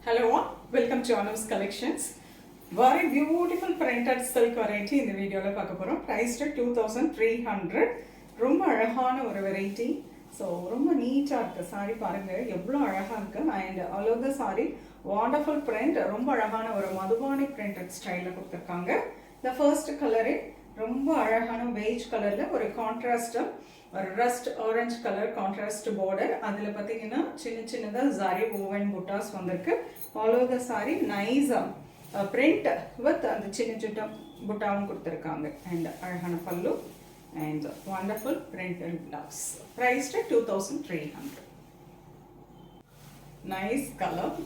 Hello, welcome to Anu's Collections. Very beautiful printed silk variety இந்த வீடியோல பார்க்க போறோம். Priced at 2300. ரொம்ப அழகான ஒரு variety. So ரொம்ப நீட்டா இருக்கு. saree பாருங்க எவ்வளவு அழகா இருக்கு. And all of the saree wonderful print. ரொம்ப அழகான ஒரு மதுபானி printed ஸ்டைல்ல கொடுத்திருக்காங்க. The first color ரொம்ப அழகான beige கலர்ல ஒரு கான்ட்ராஸ்ட் ஒரு rust orange colour contrast border. அதில் பார்த்தீங்கன்னா சின்ன சின்னதாக ஜரி ஓவன் புட்டாஸ் வந்திருக்கு. All over the sorry nice print with அந்த சின்ன சின்ன புட்டாவும் கொடுத்துருக்காங்க. அண்ட் அழகான பல்லு and wonderful print and blouse. Priced 2300. Nice colour,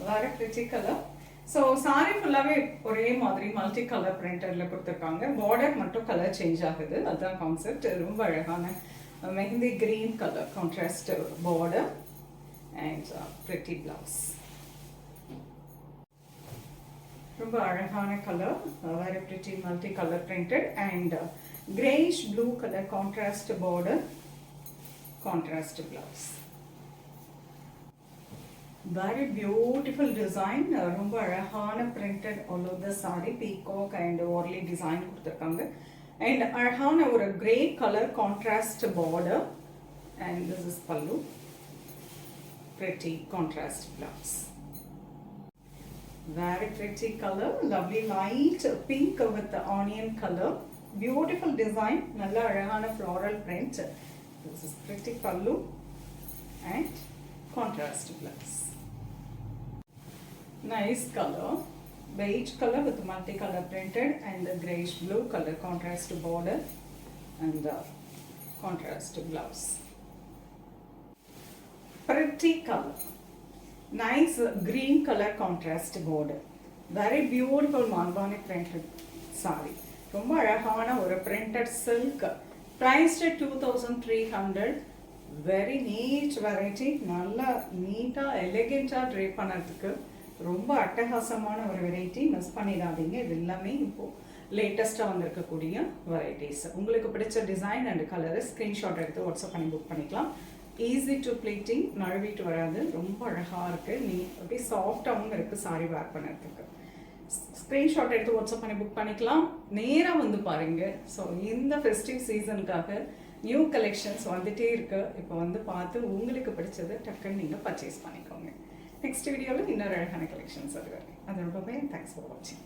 வேறு பிரிட்டி கலர். ஸோ சாரி ஃபுல்லாகவே ஒரே மாதிரி மல்டி கலர் பிரிண்டரில் கொடுத்துருக்காங்க. பார்டர் மட்டும் கலர் சேஞ்ச் ஆகுது, அதுதான் கான்செப்ட். ரொம்ப அழகான mehndi green colour contrast border and pretty blouse. ரொம்ப அழகான colour, very pretty multi colour printed and Grace blue colour contrast border, contrast blouse. Very beautiful design. ரொம்ப அழகான printed all over the saree, peacock and orly design கொடுத்திருக்காங்க. And அழகான ஒரு grey color contrast border and this is pallu. Pretty contrast blouse. Very pretty color, lovely light pink with the onion color. Beautiful design, நல்ல அழகான floral print. This is pretty pallu and contrast blouse. Nice color, beige color with multi-color printed and the grayish blue color contrast border and the contrast blouse. Pretty color, nice green color contrast border. Very beautiful Malbani printed saree. ரொம்ப அழகான ஒரு printed silk. Priced at 2300. Very neat variety. நல்லா நீட்டா எலிகென்ட்டா drape பண்ணதுக்கு ரொம்ப அட்டகாசமான ஒரு variety. Miss பண்ணிடாதீங்க. இது எல்லாமே இப்போ லேட்டஸ்ட்டாக வந்திருக்கக்கூடிய வெரைட்டிஸ். உங்களுக்கு பிடிச்ச டிசைன் அண்ட் கலரு ஸ்க்ரீன்ஷாட் எடுத்து வாட்ஸ்அப் பண்ணி புக் பண்ணிக்கலாம். ஈஸி டு ப்ளீட்டிங், நழுவிட்டு வராது. ரொம்ப அழகாக இருக்குது. நீ அப்படியே சாஃப்டாகவும் இருக்குது சாரி வேர் பண்ணுறதுக்கு. ஸ்க்ரீன்ஷாட் எடுத்து வாட்ஸ்அப் பண்ணி புக் பண்ணிக்கலாம். நேராக வந்து பாருங்கள். ஸோ இந்த ஃபெஸ்டிவ் சீசனுக்காக நியூ கலெக்ஷன்ஸ் வந்துகிட்டே இருக்குது. இப்போ வந்து பார்த்து உங்களுக்கு பிடிச்சது டக்குன்னு நீங்கள் பர்ச்சேஸ் பண்ணிக்கோங்க. நெக்ஸ்ட் வீடியோவில் இன்னொரு அழகான கலெக்ஷன்ஸ் வருவாங்க. அதோட தேங்க்ஸ் ஃபார் வாட்சிங்.